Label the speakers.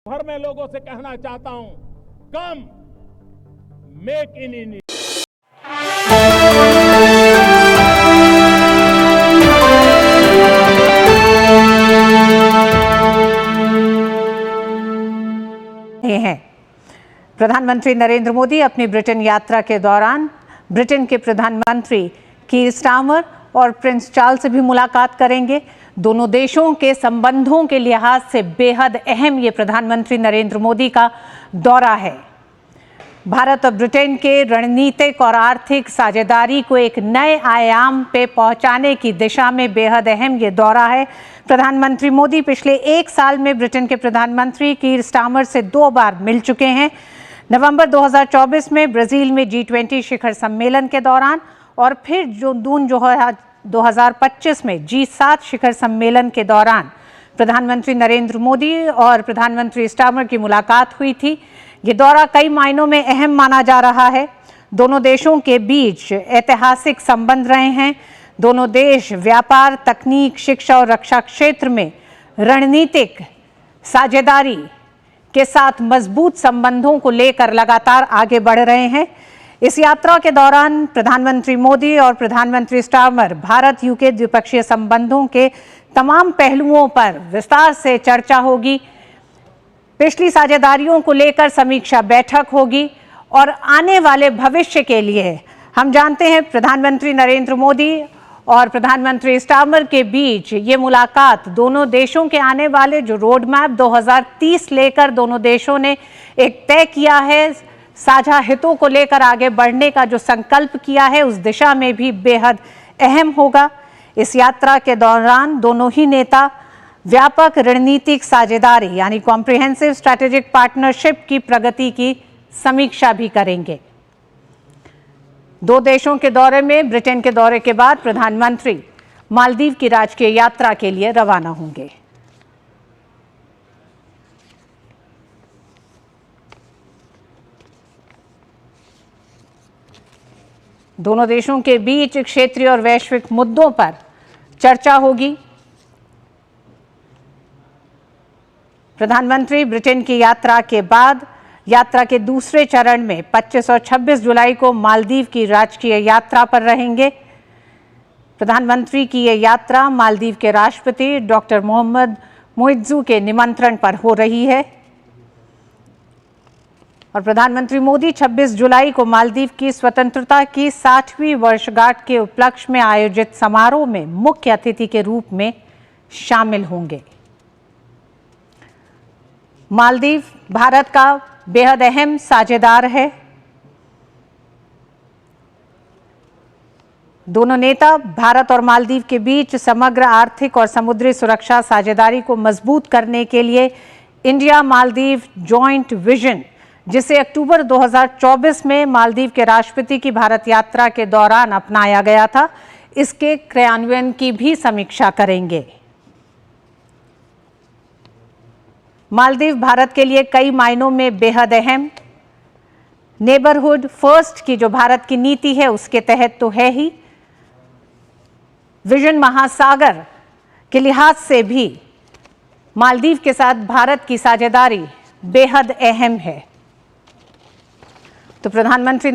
Speaker 1: भर में लोगों से कहना चाहता हूं, कम मेक इन इंडिया।
Speaker 2: हैं प्रधानमंत्री नरेंद्र मोदी अपनी ब्रिटेन यात्रा के दौरान ब्रिटेन के प्रधानमंत्री कीर स्टारमर और प्रिंस चार्ल्स से भी मुलाकात करेंगे। दोनों देशों के संबंधों के लिहाज से बेहद अहम ये प्रधानमंत्री नरेंद्र मोदी का दौरा है। भारत और ब्रिटेन के रणनीतिक और आर्थिक साझेदारी को एक नए आयाम पे पहुंचाने की दिशा में बेहद अहम ये दौरा है। प्रधानमंत्री मोदी पिछले एक साल में ब्रिटेन के प्रधानमंत्री कीर स्टारमर से 2 बार मिल चुके हैं। नवंबर 2024 में ब्राजील में G20 शिखर सम्मेलन के दौरान और फिर जून 2025 में G7 शिखर सम्मेलन के दौरान प्रधानमंत्री नरेंद्र मोदी और प्रधानमंत्री स्टारमर की मुलाकात हुई थी। ये दौरा कई मायनों में अहम माना जा रहा है। दोनों देशों के बीच ऐतिहासिक संबंध रहे हैं। दोनों देश व्यापार, तकनीक, शिक्षा और रक्षा क्षेत्र में रणनीतिक साझेदारी के साथ मजबूत संबंधों को लेकर लगातार आगे बढ़ रहे हैं। इस यात्रा के दौरान प्रधानमंत्री मोदी और प्रधानमंत्री स्टारमर भारत यूके द्विपक्षीय संबंधों के तमाम पहलुओं पर विस्तार से चर्चा होगी। पिछली साझेदारियों को लेकर समीक्षा बैठक होगी और आने वाले भविष्य के लिए हम जानते हैं प्रधानमंत्री नरेंद्र मोदी और प्रधानमंत्री स्टारमर के बीच ये मुलाकात दोनों देशों के आने वाले जो रोड मैप 2030 लेकर दोनों देशों ने एक तय किया है, साझा हितों को लेकर आगे बढ़ने का जो संकल्प किया है, उस दिशा में भी बेहद अहम होगा। इस यात्रा के दौरान दोनों ही नेता व्यापक रणनीतिक साझेदारी यानी कॉम्प्रिहेंसिव स्ट्रैटेजिक पार्टनरशिप की प्रगति की समीक्षा भी करेंगे। 2 देशों के दौरे में ब्रिटेन के दौरे के बाद प्रधानमंत्री मालदीव की राजकीय यात्रा के लिए रवाना होंगे। दोनों देशों के बीच क्षेत्रीय और वैश्विक मुद्दों पर चर्चा होगी। प्रधानमंत्री ब्रिटेन की यात्रा के बाद यात्रा के दूसरे चरण में 25 और 26 जुलाई को मालदीव की राजकीय यात्रा पर रहेंगे। प्रधानमंत्री की यह यात्रा मालदीव के राष्ट्रपति डॉक्टर मोहम्मद मोइत्जू के निमंत्रण पर हो रही है और प्रधानमंत्री मोदी 26 जुलाई को मालदीव की स्वतंत्रता की 60वीं वर्षगांठ के उपलक्ष्य में आयोजित समारोह में मुख्य अतिथि के रूप में शामिल होंगे। मालदीव भारत का बेहद अहम साझेदार है। दोनों नेता भारत और मालदीव के बीच समग्र आर्थिक और समुद्री सुरक्षा साझेदारी को मजबूत करने के लिए इंडिया मालदीव जॉइंट विजन, जिसे अक्टूबर 2024 में मालदीव के राष्ट्रपति की भारत यात्रा के दौरान अपनाया गया था, इसके क्रियान्वयन की भी समीक्षा करेंगे। मालदीव भारत के लिए कई मायनों में बेहद अहम नेबरहुड फर्स्ट की जो भारत की नीति है उसके तहत तो है ही, विजन महासागर के लिहाज से भी मालदीव के साथ भारत की साझेदारी बेहद अहम है। तो प्रधानमंत्री